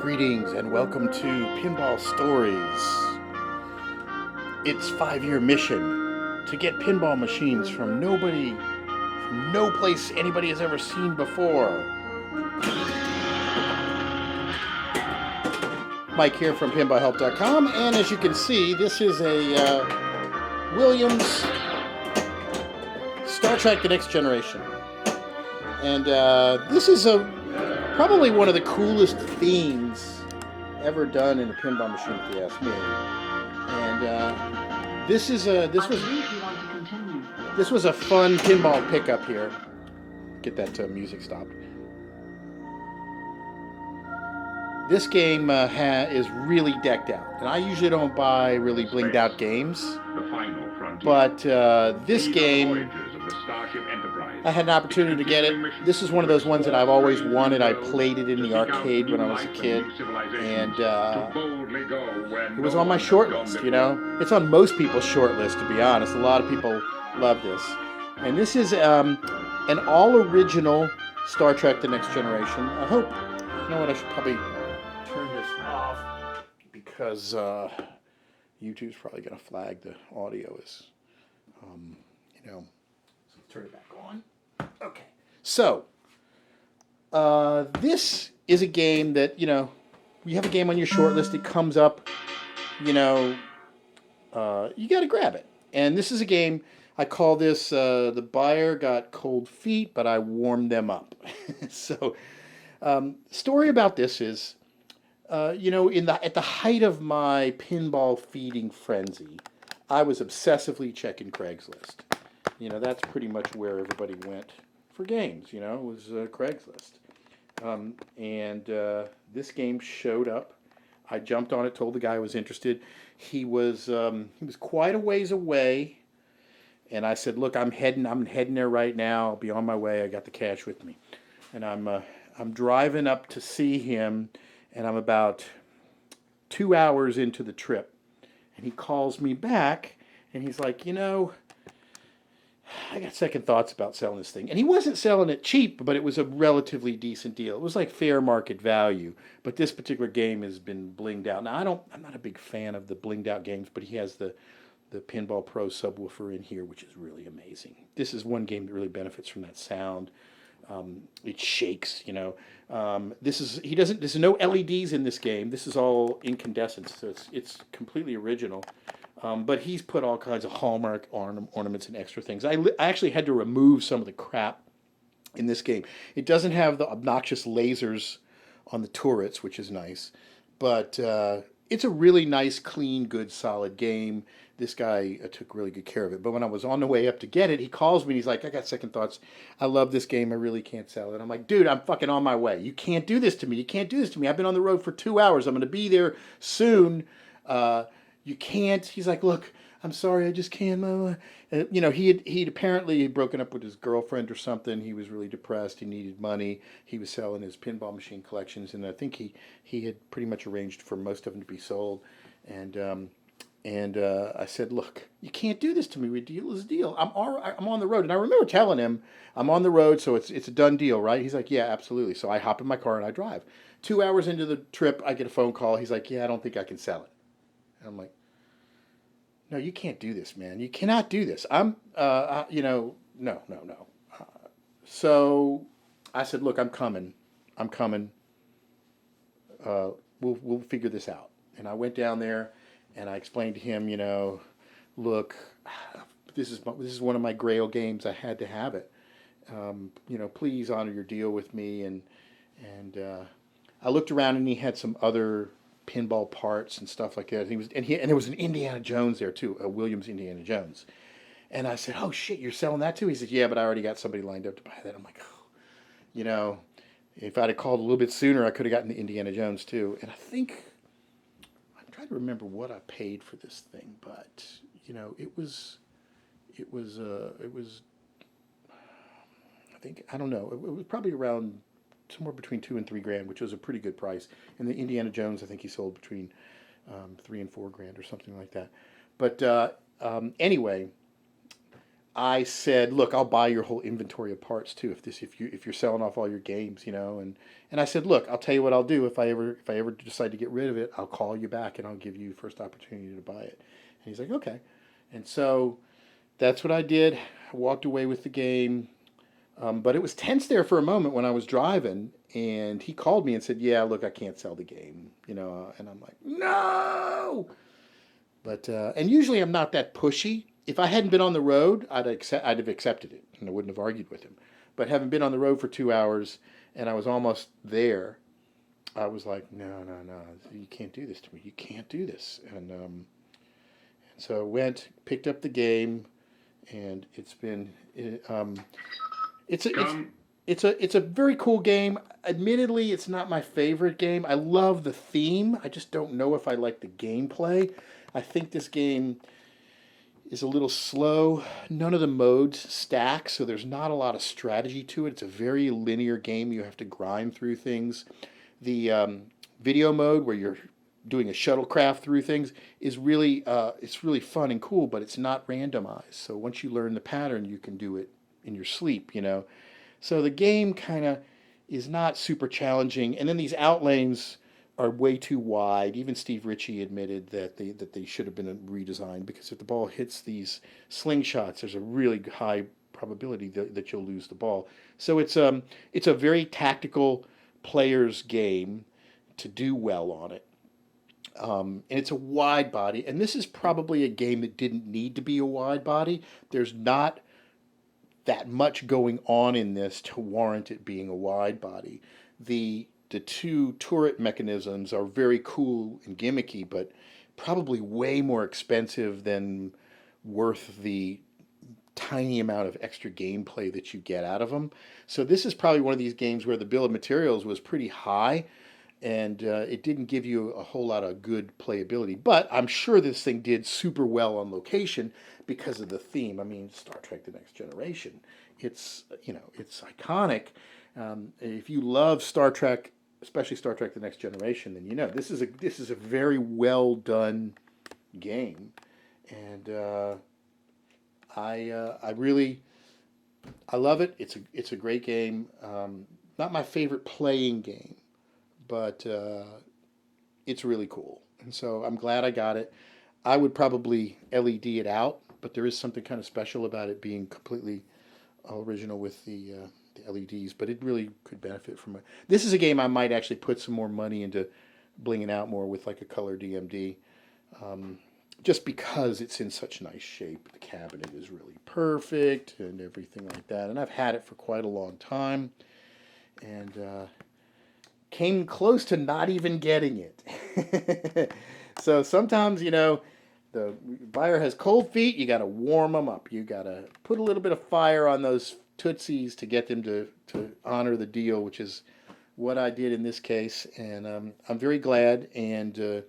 Greetings and welcome to Pinball Stories. Its 5-year mission to get pinball machines from no place anybody has ever seen before. Mike here from PinballHelp.com, and as you can see, this is a Williams Star Trek: The Next Generation, and this is probably one of the coolest themes ever done in a pinball machine, if you ask me. And this was a fun pinball pickup here. Get that music stopped. This game is really decked out, and I usually don't buy really blinged out games, but this game, I had an opportunity to get it. This is one of those ones that I've always wanted. I played it in the arcade when I was a kid, and it was on my short list, you know. It's on most people's short list, to be honest. A lot of people love this. And this is an all-original Star Trek: The Next Generation. I hope, you know what, I should probably turn this off because YouTube's probably going to flag the audio as, you know. So turn it back on. Okay. So, this is a game that, you know, you have a game on your short list, it comes up, you know, you got to grab it. And this is a game, I call this, the buyer got cold feet, but I warmed them up. So, story about this is, you know, at the height of my pinball feeding frenzy, I was obsessively checking Craigslist. You know, that's pretty much where everybody went for games, you know, was Craigslist. And this game showed up. I jumped on it, told the guy I was interested. He was quite a ways away, and I said, "Look, I'm heading there right now. I'll be on my way. I got the cash with me." And I'm driving up to see him, and I'm about 2 hours into the trip, and he calls me back, and he's like, "You know, I got second thoughts about selling this thing." And he wasn't selling it cheap, but it was a relatively decent deal. It was like fair market value. But this particular game has been blinged out. Now, I'm not a big fan of the blinged out games, but he has the Pinball Pro subwoofer in here, which is really amazing. This is one game that really benefits from that sound. It shakes, you know. There's no LEDs in this game. This is all incandescent, so it's completely original. But he's put all kinds of hallmark ornaments and extra things. I actually had to remove some of the crap in this game. It doesn't have the obnoxious lasers on the turrets, which is nice. But it's a really nice, clean, good, solid game. This guy took really good care of it. But when I was on the way up to get it, he calls me and he's like, "I got second thoughts. I love this game. I really can't sell it." I'm like, "Dude, I'm fucking on my way. You can't do this to me. You can't do this to me. I've been on the road for 2 hours. I'm going to be there soon. You can't." He's like, "Look, I'm sorry, I just can't." You know, he'd apparently broken up with his girlfriend or something. He was really depressed. He needed money. He was selling his pinball machine collections, and I think he had pretty much arranged for most of them to be sold. And I said, "Look, you can't do this to me. Deal is a deal. I'm on the road." And I remember telling him, "I'm on the road, so it's a done deal, right?" He's like, "Yeah, absolutely." So I hop in my car and I drive. 2 hours into the trip, I get a phone call. He's like, "Yeah, I don't think I can sell it." And I'm like, "No, you can't do this, man. You cannot do this. You know, no, no, no." So I said, "Look, I'm coming. I'm coming. We'll figure this out." And I went down there, and I explained to him, you know, "Look, this is one of my Grail games. I had to have it. You know, please honor your deal with me." And I looked around, and he had some other pinball parts and stuff like that. And there was an Indiana Jones there too, a Williams Indiana Jones. And I said, "Oh shit, you're selling that too?" He said, "Yeah, but I already got somebody lined up to buy that." I'm like, "Oh, you know, if I'd have called a little bit sooner, I could have gotten the Indiana Jones too." And I think I'm trying to remember what I paid for this thing, but you know, it was I think, I don't know, it was probably around somewhere between 2 and 3 grand, which was a pretty good price. And the Indiana Jones, I think he sold between 3 and 4 grand or something like that. But anyway, I said, look, I'll buy your whole inventory of parts too if you're selling off all your games, and I said, look, I'll tell you what I'll do if I ever decide to get rid of it, I'll call you back and I'll give you first opportunity to buy it. And he's like, okay. And so that's what I did. I walked away with the game. But it was tense there for a moment when I was driving, and he called me and said, "Yeah, look, I can't sell the game," and I'm like, "No!" But and usually I'm not that pushy. If I hadn't been on the road, I'd have accepted it, and I wouldn't have argued with him. But having been on the road for 2 hours and I was almost there, I was like, "No, no, no, you can't do this to me. You can't do this." And so I went, picked up the game, and it's a it's Come, it's a very cool game. Admittedly, it's not my favorite game. I love the theme. I just don't know if I like the gameplay. I think this game is a little slow. None of the modes stack, so there's not a lot of strategy to it. It's a very linear game. You have to grind through things. The video mode where you're doing a shuttlecraft through things is really it's really fun and cool, but it's not randomized. So once you learn the pattern, you can do it in your sleep. So the game kind of is not super challenging, and then these outlanes are way too wide. Even Steve Ritchie admitted that they should have been redesigned because if the ball hits these slingshots, there's a really high probability that you'll lose the ball. So it's a very tactical player's game to do well on it. And it's a wide body, and this is probably a game that didn't need to be a wide body. There's not that much going on in this to warrant it being a wide body. The two turret mechanisms are very cool and gimmicky, but probably way more expensive than worth the tiny amount of extra gameplay that you get out of them. So this is probably one of these games where the bill of materials was pretty high, and it didn't give you a whole lot of good playability. But I'm sure this thing did super well on location because of the theme. I mean, Star Trek: The Next Generation. It's iconic. If you love Star Trek, especially Star Trek: The Next Generation, then this is a very well done game, and I really I love it. It's a great game. Not my favorite playing game, but it's really cool. And so I'm glad I got it. I would probably LED it out, but there is something kind of special about it being completely original with the LEDs. But it really could benefit from it. This is a game I might actually put some more money into blinging out more with like a color DMD. Um, just because it's in such nice shape. The cabinet is really perfect and everything like that. And I've had it for quite a long time. And came close to not even getting it. So sometimes, the buyer has cold feet. You got to warm them up. You got to put a little bit of fire on those tootsies to get them to honor the deal, which is what I did in this case. And I'm very glad. And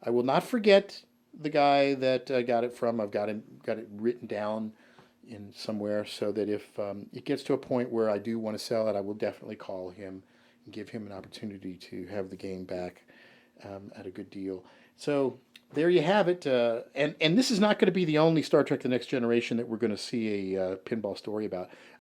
I will not forget the guy that I got it from. I've got it written down in somewhere so that if it gets to a point where I do want to sell it, I will definitely call him and give him an opportunity to have the game back at a good deal. So there you have it. And this is not going to be the only Star Trek: The Next Generation that we're going to see a pinball story about.